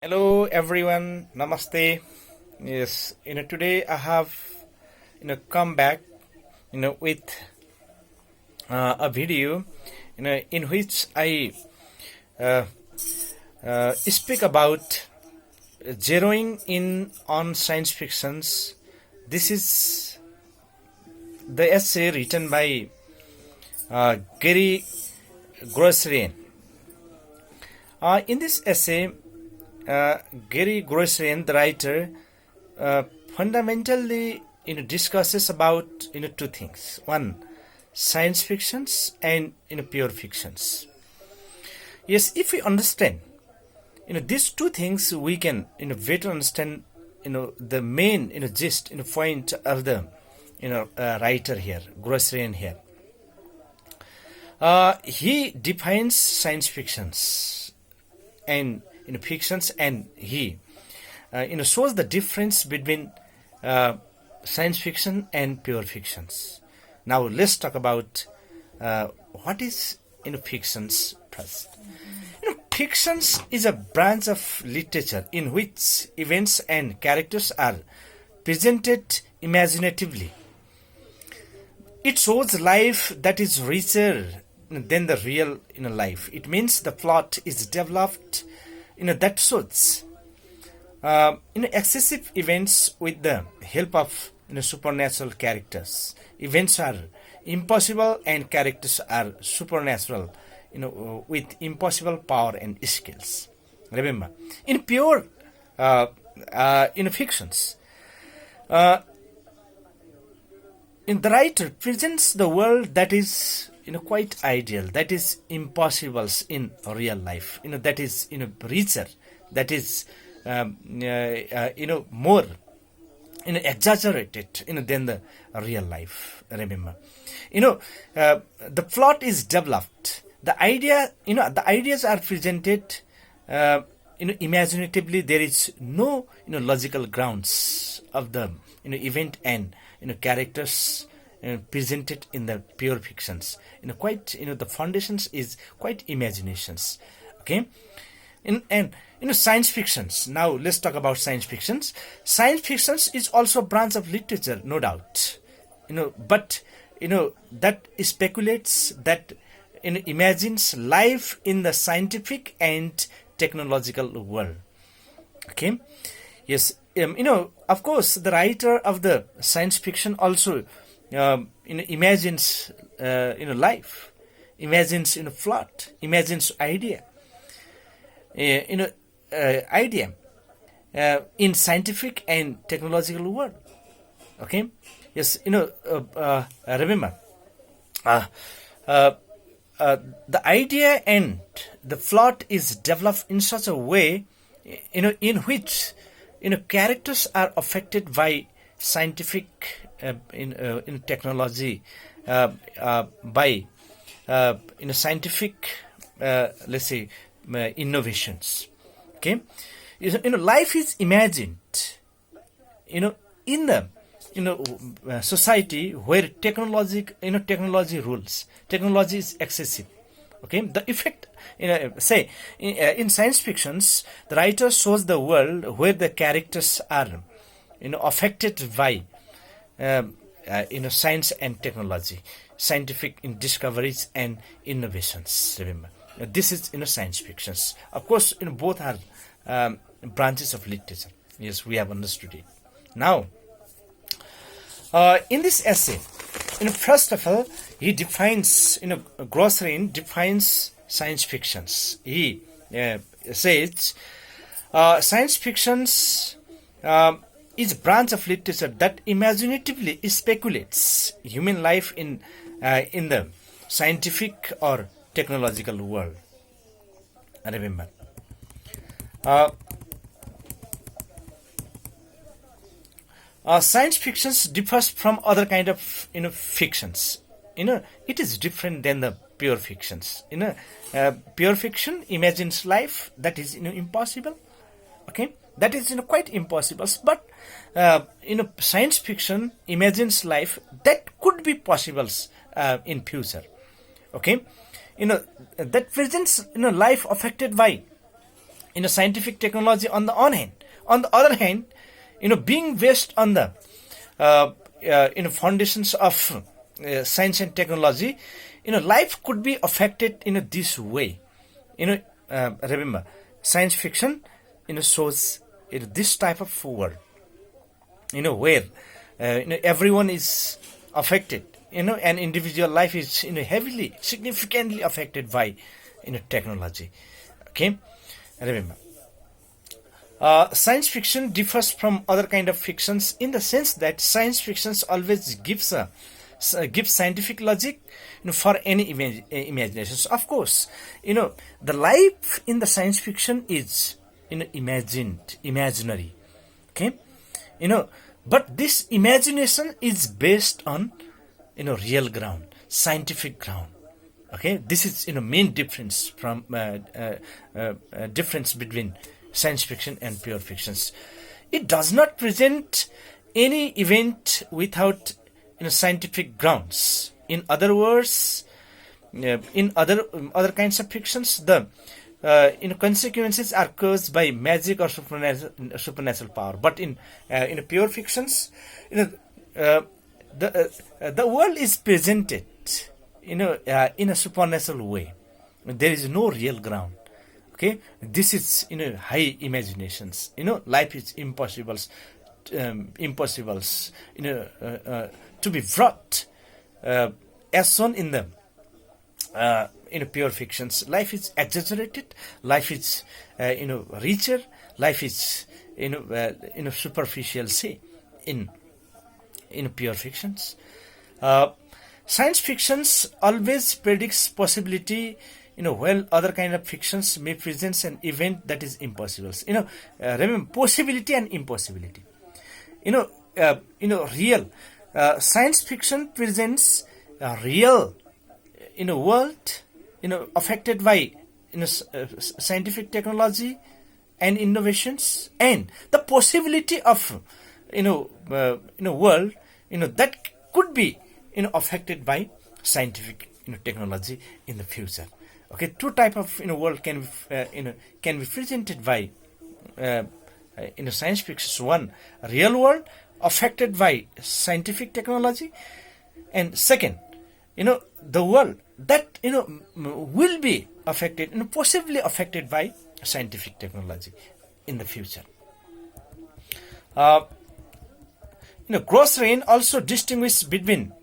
Hello everyone, namaste. Yes, today I have come back with a video in which I uh, speak about zeroing in on science fictions. This is the essay written by Gary Grossrien. In this essay, Gary Grossrien, the writer, fundamentally discusses about two things. One, science fictions and pure fictions. Yes, if we understand these two things, we can better understand the main gist point of the writer here, Grossrien here. He defines science fictions and fictions, and he shows the difference between science fiction and pure fictions. Now let's talk about what is fictions first. Fictions is a branch of literature in which events and characters are presented imaginatively. It shows life that is richer than the real life. It means the plot is developed that suits excessive events with the help of supernatural characters. Events are impossible and characters are supernatural with impossible power and skills. Remember, in pure fictions, in the writer presents the world that is quite ideal, that is impossible in real life, that is richer, that is more exaggerated than the real life. Remember, the plot is developed, the ideas are presented imaginatively. There is no logical grounds of the event and characters presented in the pure fictions. Quite the foundations is quite imaginations. Okay, and science fictions. Now let's talk about science fictions. Science fictions is also a branch of literature, no doubt. But that speculates, that imagines life in the scientific and technological world. Okay, yes. Of course, the writer of the science fiction also imagines life, imagines plot, imagines idea, idea in scientific and technological world. Okay, yes. Remember, the idea and the plot is developed in such a way in which characters are affected by scientific in technology, by scientific let's say innovations. Okay, life is imagined in the society where technology rules, technology is excessive. Okay, the effect say in science fictions, the writer shows the world where the characters are affected by science and technology, scientific discoveries and innovations. Remember, this is science fictions. Of course, both are branches of literature. Yes, we have understood it. Now, in this essay, first of all, he defines, Grossrien defines science fictions. He says science fictions is a branch of literature that imaginatively speculates human life in the scientific or technological world. Remember, science fictions differs from other kind of fictions. It is different than the pure fictions. Pure fiction imagines life that is impossible. Okay, that is quite impossible. But science fiction imagines life that could be possible in future. Okay, that presents life affected by scientific technology on the one hand. On the other hand, being based on the foundations of science and technology, life could be affected in this way. Remember, science fiction, shows this type of world, where everyone is affected. An individual life is heavily, significantly affected by technology. Okay, remember. Science fiction differs from other kind of fictions in the sense that science fictions always gives scientific logic for any imaginations. Of course, the life in the science fiction is imaginary. Okay, but this imagination is based on real ground, scientific ground. Okay, this is main difference from difference between science fiction and pure fictions. It does not present any event without scientific grounds. In other words, in other kinds of fictions, the consequences are caused by magic or supernatural power. But in pure fictions, the world is presented in a supernatural way. There is no real ground. Okay, this is high imaginations. Life is impossibles to be brought as shown in the pure fictions. Life is exaggerated. Life is richer. Life is superficial. Say in pure fictions, science fictions always predicts possibility. While other kind of fictions may present an event that is impossible. Remember, possibility and impossibility. Real science fiction presents a real world affected by scientific technology and innovations, and the possibility of world that could be affected by scientific technology in the future. Okay, two type of world can be presented by science fiction. One, real world affected by scientific technology, and second, the world that will be affected, possibly affected by scientific technology in the future. Gross Rain also distinguishes between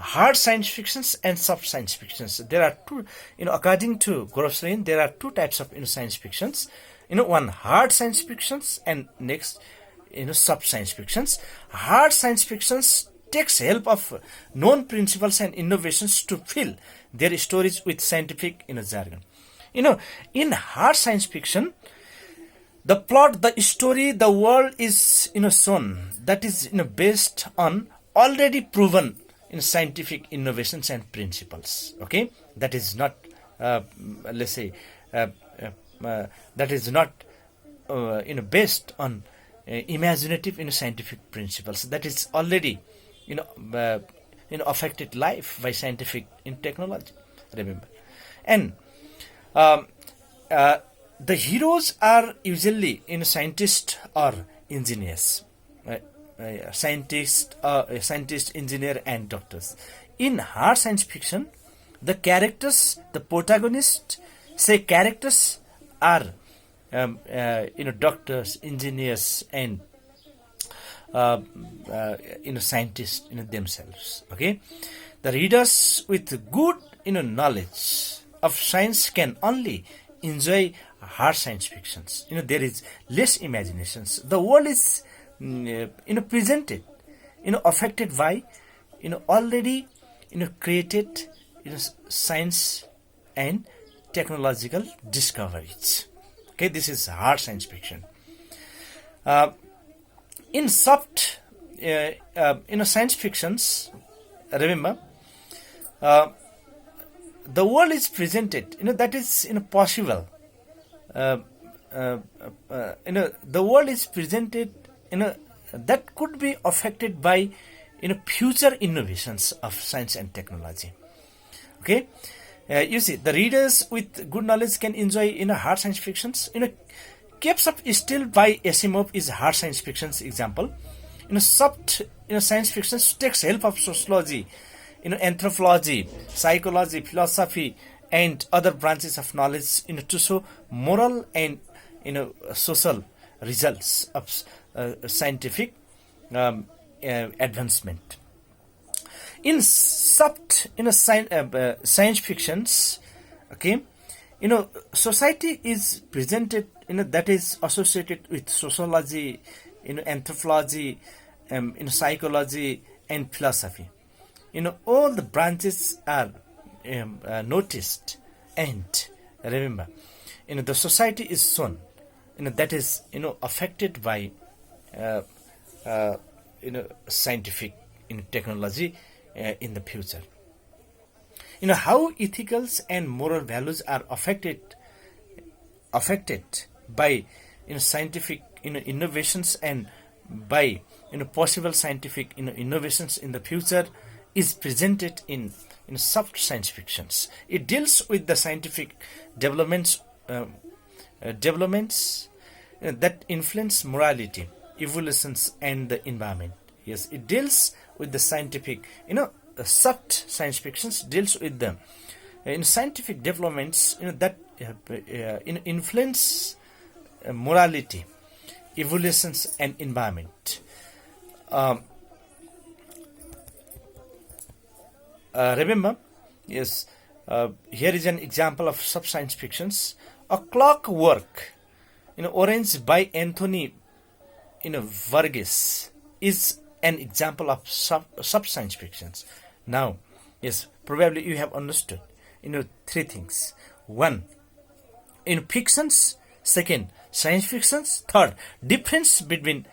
hard science fictions and soft science fictions. There are two, according to Gross Rain, there are two types of science fictions. One, hard science fictions, and next, soft science fictions. Hard science fictions takes help of known principles and innovations to fill their stories with scientific jargon. In hard science fiction, the plot, the story, the world is shown that is based on already proven scientific innovations and principles. Okay, that is not let's say that is not based on imaginative scientific principles. That is already affected life by scientific technology. Remember, and the heroes are usually scientists or engineers. Scientist, engineer, and doctors. In hard science fiction, the characters, the protagonists, say characters are doctors, engineers, and scientists themselves. Okay, the readers with good knowledge of science can only enjoy hard science fictions. There is less imaginations. The world is presented affected by already created science and technological discoveries. Okay, this is hard science fiction. In soft science fictions, remember, the world is presented that is possible. The world is presented that could be affected by future innovations of science and technology. Okay, You see, the readers with good knowledge can enjoy hard science fictions. Caves of Steel by Asimov is hard science fiction's example. Soft science fiction takes help of sociology, anthropology, psychology, philosophy, and other branches of knowledge to show moral and social results of scientific advancement. In soft science fictions, okay, society is presented that is associated with sociology, anthropology, psychology, and philosophy. All the branches are noticed, and remember, the society is shown, that is affected by scientific technology in the future. How ethicals and moral values are affected by scientific innovations and by possible scientific innovations in the future is presented in soft science fictions. It deals with the scientific developments that influence morality, evolutions, and the environment. Yes, it deals with the scientific, soft science fictions deals with the scientific developments that influence morality, evolutions, and environment. Remember, yes, here is an example of soft science fictions. A Clockwork, Orange by Anthony, Burgess is an example of soft science fictions. Now, yes, probably you have understood, three things. One, fictions. Second, science fictions. Third, difference between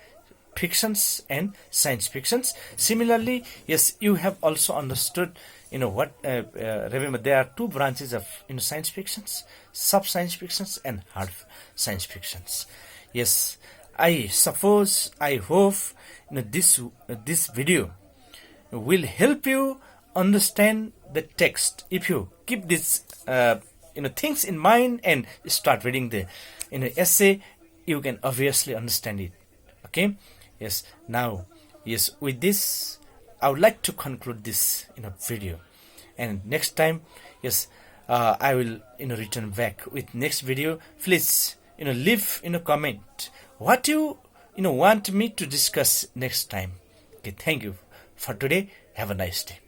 fictions and science fictions. Similarly, yes, you have also understood, what, remember, there are two branches of science fictions: soft science fictions and hard science fictions. Yes, I suppose, I hope, this video will help you understand the text. If you keep this things in mind and start reading the essay, you can obviously understand it. Okay. Yes. Now, yes, with this, I would like to conclude this video, and next time, yes, I will return back with next video. Please leave comment what you want me to discuss next time. Okay. Thank you for today. Have a nice day.